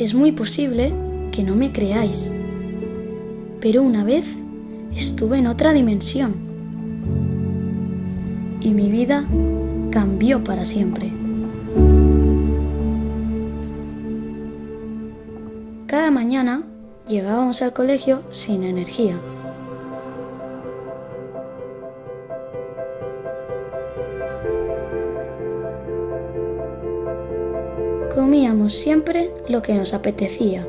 Es muy posible que no me creáis, pero una vez estuve en otra dimensión y mi vida cambió para siempre. Cada mañana llegábamos al colegio sin energía. Comíamos siempre lo que nos apetecía.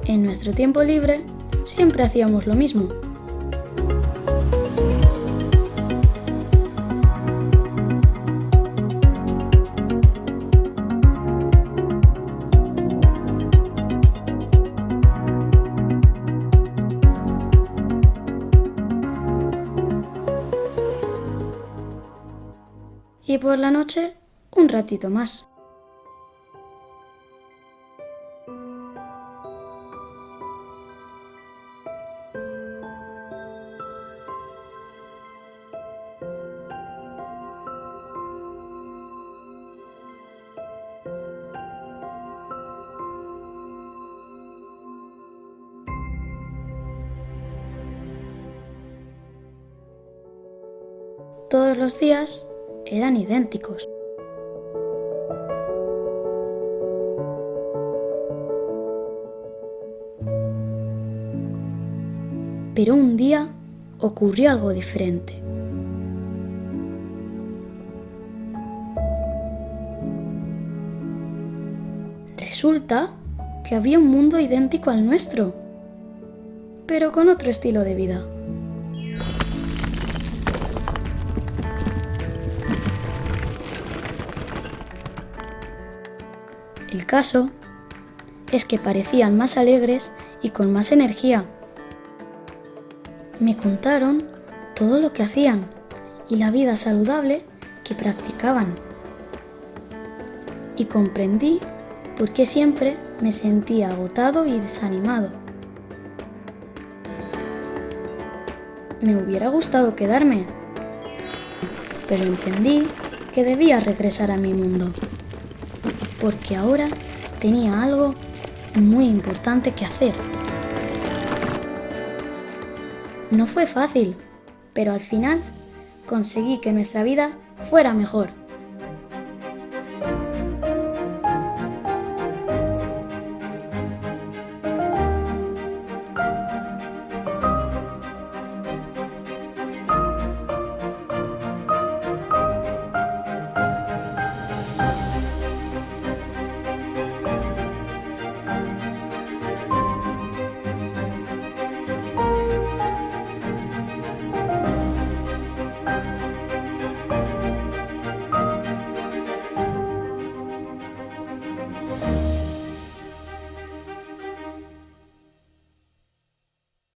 En nuestro tiempo libre siempre hacíamos lo mismo. Y por la noche, un ratito más. Todos los días eran idénticos. Pero un día ocurrió algo diferente. Resulta que había un mundo idéntico al nuestro, pero con otro estilo de vida. El caso es que parecían más alegres y con más energía. Me contaron todo lo que hacían y la vida saludable que practicaban. Y comprendí por qué siempre me sentía agotado y desanimado. Me hubiera gustado quedarme, pero entendí que debía regresar a mi mundo, porque ahora tenía algo muy importante que hacer. No fue fácil, pero al final conseguí que nuestra vida fuera mejor.